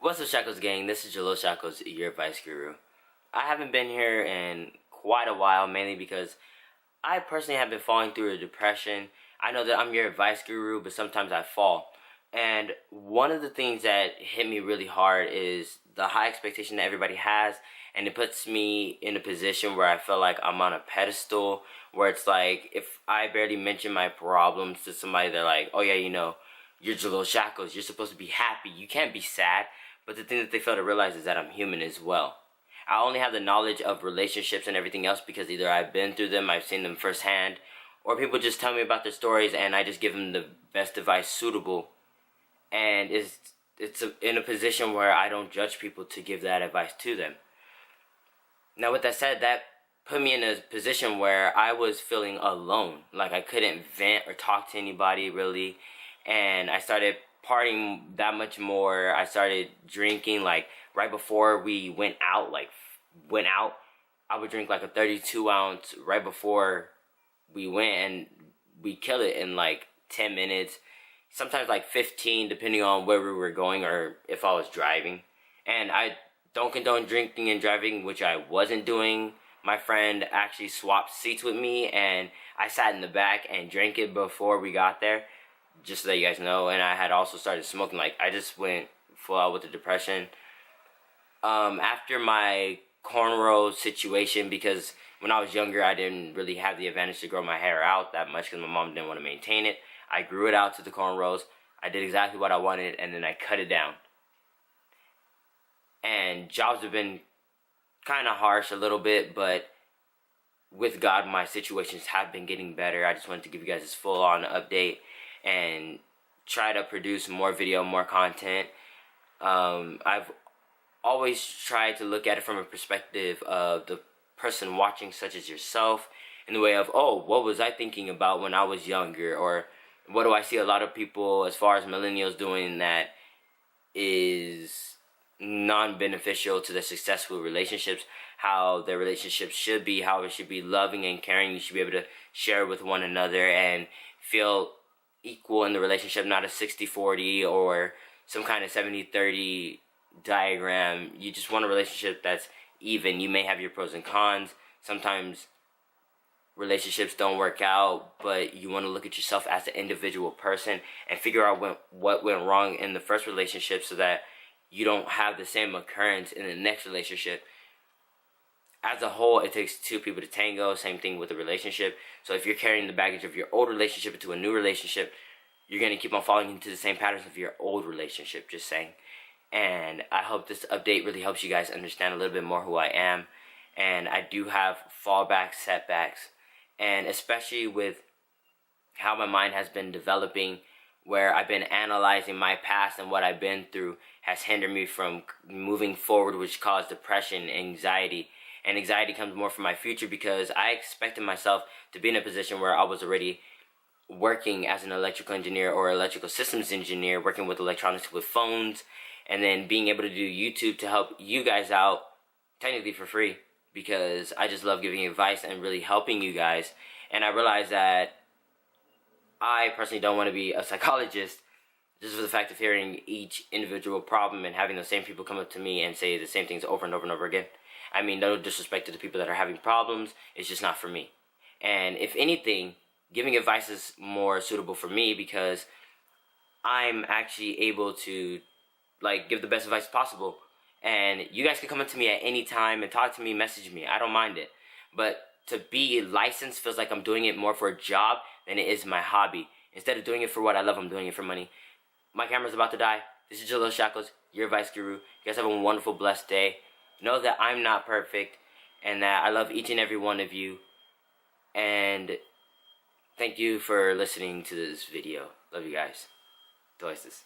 What's up, Shacklz gang? This is jaleelshacklz, your advice guru. I haven't been here in quite a while, mainly because I personally have been falling through a depression. I know that I'm your advice guru, but sometimes I fall. And one of the things that hit me really hard is the high expectation that everybody has, and it puts me in a position where I feel like I'm on a pedestal, where it's like, if I barely mention my problems to somebody, they're like, oh yeah, you know, you're jaleelshacklz, you're supposed to be happy, you can't be sad. But the thing that they fail to realize is that I'm human as well. I only have the knowledge of relationships and everything else because either I've been through them, I've seen them firsthand, or people just tell me about their stories and I just give them the best advice suitable. And it's in a position where I don't judge people to give that advice to them. Now with that said, that put me in a position where I was feeling alone. Like I couldn't vent or talk to anybody really. And I started partying that much more. I started drinking like right before we went out, I would drink like a 32 ounce right before we went, and we kill it in like 10 minutes, sometimes like 15 depending on where we were going or if I was driving. And I don't condone drinking and driving, which I wasn't doing. My friend actually swapped seats with me and I sat in the back and drank it before we got there, just so that you guys know. And I had also started smoking. Like I just went full out with the depression. After my cornrow situation, because when I was younger I didn't really have the advantage to grow my hair out that much because my mom didn't want to maintain it. I grew it out to the cornrows. I did exactly what I wanted, and then I cut it down. And jobs have been kind of harsh a little bit, but with God, my situations have been getting better. I just wanted to give you guys this full-on update and try to produce more video, more content. I've always tried to look at it from a perspective of the person watching, such as yourself, in the way of, oh, what was I thinking about when I was younger? Or what do I see a lot of people, as far as millennials, doing that is non-beneficial to their successful relationships, how their relationships should be, how it should be loving and caring. You should be able to share with one another and feel equal in the relationship, not a 60-40 or some kind of 70-30 diagram. You just want a relationship that's even. You may have your pros and cons. Sometimes relationships don't work out, but you want to look at yourself as an individual person and figure out what went wrong in the first relationship so that you don't have the same occurrence in the next relationship. As a whole, it takes two people to tango. Same thing with a relationship. So if you're carrying the baggage of your old relationship into a new relationship, you're going to keep on falling into the same patterns of your old relationship, just saying. And I hope this update really helps you guys understand a little bit more who I am. And I do have fallbacks, setbacks, and especially with how my mind has been developing, where I've been analyzing my past and what I've been through has hindered me from moving forward, which caused depression, anxiety. And anxiety comes more from my future because I expected myself to be in a position where I was already working as an electrical engineer or electrical systems engineer, working with electronics, with phones, and then being able to do YouTube to help you guys out, technically for free, because I just love giving advice and really helping you guys. And I realized that I personally don't want to be a psychologist, just for the fact of hearing each individual problem and having the same people come up to me and say the same things over and over and over again. I mean, no disrespect to the people that are having problems, it's just not for me. And if anything, giving advice is more suitable for me because I'm actually able to give the best advice possible. And you guys can come up to me at any time and talk to me, message me. I don't mind it. But to be licensed feels like I'm doing it more for a job than it is my hobby. Instead of doing it for what I love, I'm doing it for money. My camera's about to die. This is jaleelshacklz, your advice guru. You guys have a wonderful, blessed day. Know that I'm not perfect and that I love each and every one of you. And thank you for listening to this video. Love you guys. Toises.